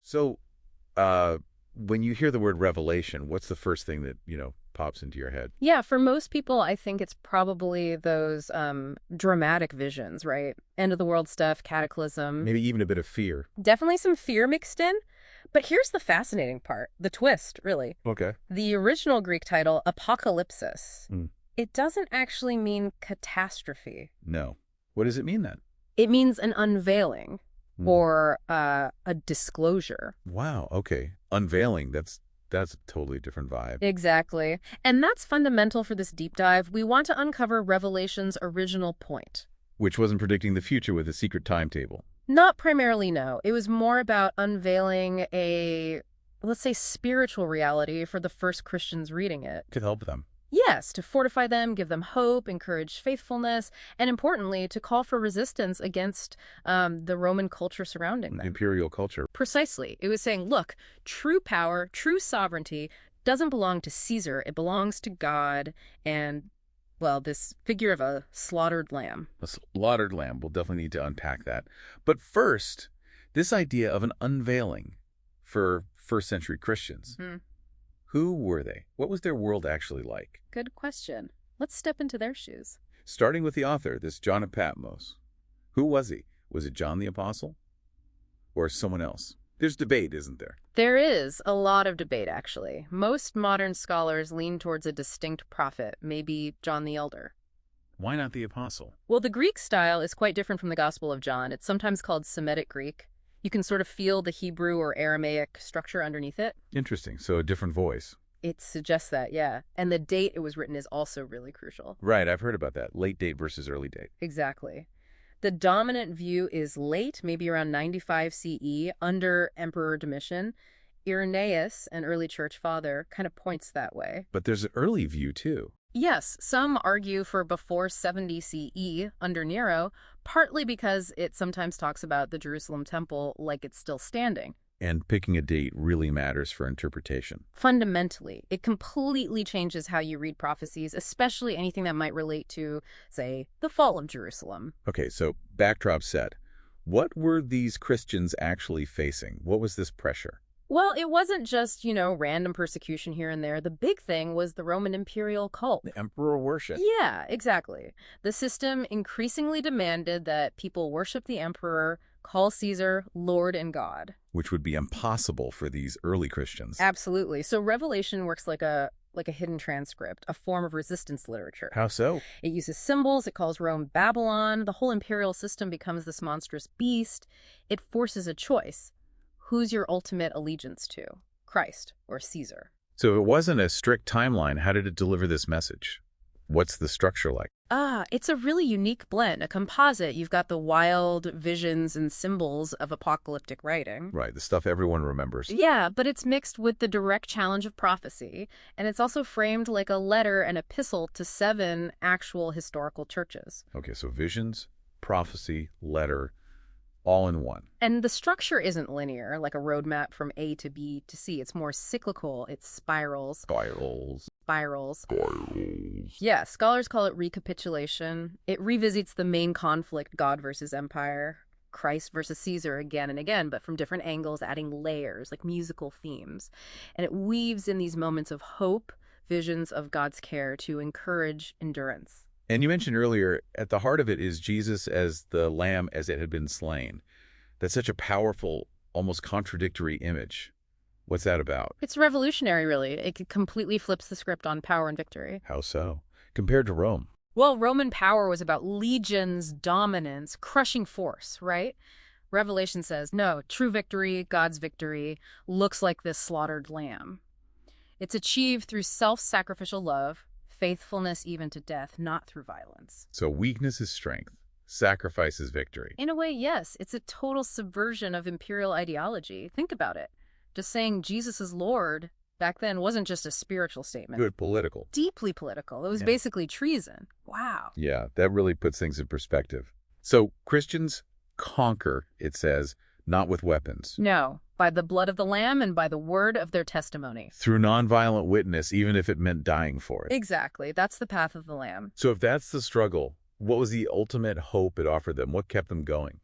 So, when you hear the word revelation, what's the first thing that, pops into your head? Yeah, for most people, I think it's probably those dramatic visions, right? End of the world stuff, cataclysm. Maybe even a bit of fear. Definitely some fear mixed in. But here's the fascinating part, the twist, really. Okay. The original Greek title, apocalypsis, Mm. it doesn't actually mean catastrophe. No. What does it mean then? It means an unveiling Mm. or a disclosure. Wow. Okay. Unveiling. That's a totally different vibe. Exactly. And that's fundamental for this deep dive. We want to uncover Revelation's original point. Which wasn't predicting the future with a secret timetable. Not primarily, no. It was more about unveiling a, let's say, spiritual reality for the first Christians reading it. Could help them. Yes, to fortify them, give them hope, encourage faithfulness, and importantly, to call for resistance against the Roman culture surrounding them. Imperial culture. Precisely. It was saying, look, true power, true sovereignty doesn't belong to Caesar. It belongs to God and, well, this figure of a slaughtered lamb. A slaughtered lamb. We'll definitely need to unpack that. But first, this idea of an unveiling for first century Christians. Hmm. Who were they? What was their world actually like? Good question. Let's step into their shoes. Starting with the author, this John of Patmos. Who was he? Was it John the Apostle? Or someone else? There's debate, isn't there? There is a lot of debate, actually. Most modern scholars lean towards a distinct prophet, maybe John the Elder. Why not the Apostle? Well, the Greek style is quite different from the Gospel of John. It's sometimes called Semitic Greek. You can sort of feel the Hebrew or Aramaic structure underneath it. Interesting. So a different voice. It suggests that, yeah. And the date it was written is also really crucial. Right, I've heard about that. Late date versus early date. Exactly. The dominant view is late, maybe around 95 CE, under Emperor Domitian. Irenaeus, an early church father, kind of points that way. But there's an early view, too. Yes, some argue for before 70 CE under Nero, partly because it sometimes talks about the Jerusalem temple like it's still standing. And picking a date really matters for interpretation. Fundamentally, it completely changes how you read prophecies, especially anything that might relate to, say, the fall of Jerusalem. Okay, so backdrop set. What were these Christians actually facing? What was this pressure? Well, it wasn't just, random persecution here and there. The big thing was the Roman imperial cult. The emperor worship. Yeah, exactly. The system increasingly demanded that people worship the emperor, call Caesar Lord and God. Which would be impossible for these early Christians. Absolutely. So Revelation works like a hidden transcript, a form of resistance literature. How so? It uses symbols, it calls Rome Babylon, the whole imperial system becomes this monstrous beast. It forces a choice. Who's your ultimate allegiance to? Christ or Caesar? So it wasn't a strict timeline. How did it deliver this message? What's the structure like? It's a really unique blend, a composite. You've got the wild visions and symbols of apocalyptic writing. Right, the stuff everyone remembers. Yeah, but it's mixed with the direct challenge of prophecy, and it's also framed like a letter, an epistle to 7 actual historical churches. Okay, so visions, prophecy, letter, all in one. And the structure isn't linear, like a roadmap from A to B to C. It's more cyclical. It's spirals. Spirals. Yeah, scholars call it recapitulation. It revisits the main conflict, God versus empire, Christ versus Caesar again and again, but from different angles, adding layers, like musical themes. And it weaves in these moments of hope, visions of God's care to encourage endurance. And you mentioned earlier, at the heart of it is Jesus as the lamb as it had been slain. That's such a powerful, almost contradictory image. What's that about? It's revolutionary, really. It completely flips the script on power and victory. How so? Compared to Rome. Well, Roman power was about legions, dominance, crushing force, right? Revelation says, no, true victory, God's victory, looks like this slaughtered lamb. It's achieved through self-sacrificial love, faithfulness even to death, not through violence. So weakness is strength. Sacrifice is victory. In a way, yes. It's a total subversion of imperial ideology. Think about it. Just saying Jesus is Lord back then wasn't just a spiritual statement. Good political. Deeply political. It was basically treason. Wow. Yeah, that really puts things in perspective. So Christians conquer, it says, not with weapons. No, by the blood of the Lamb and by the word of their testimony. Through nonviolent witness, even if it meant dying for it. Exactly. That's the path of the Lamb. So if that's the struggle, what was the ultimate hope it offered them? What kept them going?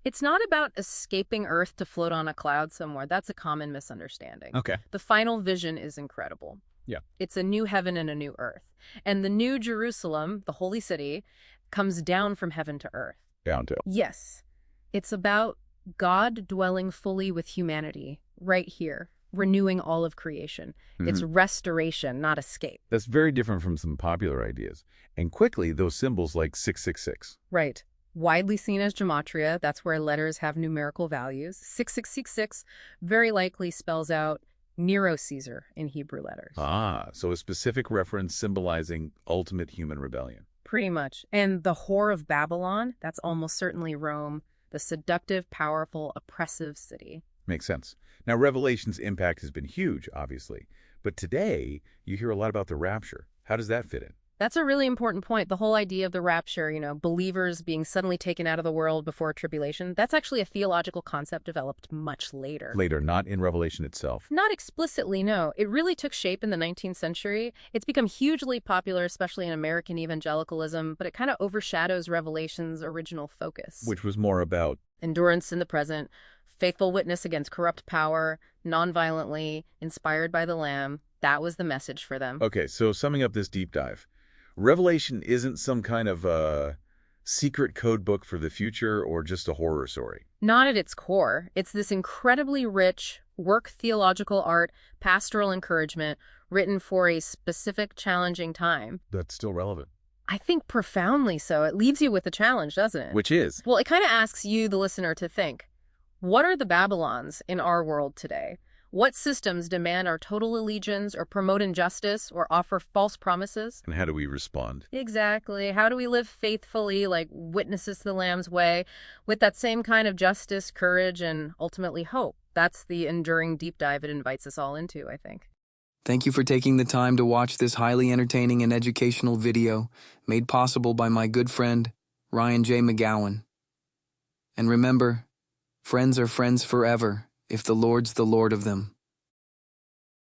It's not about escaping Earth to float on a cloud somewhere. That's a common misunderstanding. Okay. The final vision is incredible. Yeah. It's a new heaven and a new earth. And the new Jerusalem, the holy city, comes down from heaven to earth. Down to. Yes. It's about God dwelling fully with humanity right here, renewing all of creation. It's restoration, not escape. That's very different from some popular ideas. And quickly, those symbols like 666. Right. Widely seen as gematria, that's where letters have numerical values. 6666 very likely spells out Nero Caesar in Hebrew letters. Ah, so a specific reference symbolizing ultimate human rebellion. Pretty much. And the Whore of Babylon, that's almost certainly Rome, the seductive, powerful, oppressive city. Makes sense. Now, Revelation's impact has been huge, obviously. But today, you hear a lot about the rapture. How does that fit in? That's a really important point. The whole idea of the rapture, believers being suddenly taken out of the world before tribulation, that's actually a theological concept developed much later. Later, not in Revelation itself. Not explicitly, no. It really took shape in the 19th century. It's become hugely popular, especially in American evangelicalism, but it kind of overshadows Revelation's original focus. Which was more about endurance in the present, faithful witness against corrupt power, nonviolently, inspired by the Lamb. That was the message for them. Okay, so summing up this deep dive. Revelation isn't some kind of secret code book for the future or just a horror story. Not at its core. It's this incredibly rich work theological art, pastoral encouragement, written for a specific challenging time. That's still relevant. I think profoundly so. It leaves you with a challenge, doesn't it? Which is? Well, it kind of asks you, the listener, to think, what are the Babylons in our world today? What systems demand our total allegiance or promote injustice or offer false promises? And how do we respond? Exactly. How do we live faithfully, like witnesses to the Lamb's way, with that same kind of justice, courage, and ultimately hope? That's the enduring deep dive it invites us all into, I think. Thank you for taking the time to watch this highly entertaining and educational video made possible by my good friend, Ryan J. McGowan. And remember, friends are friends forever if the Lord's the Lord of them.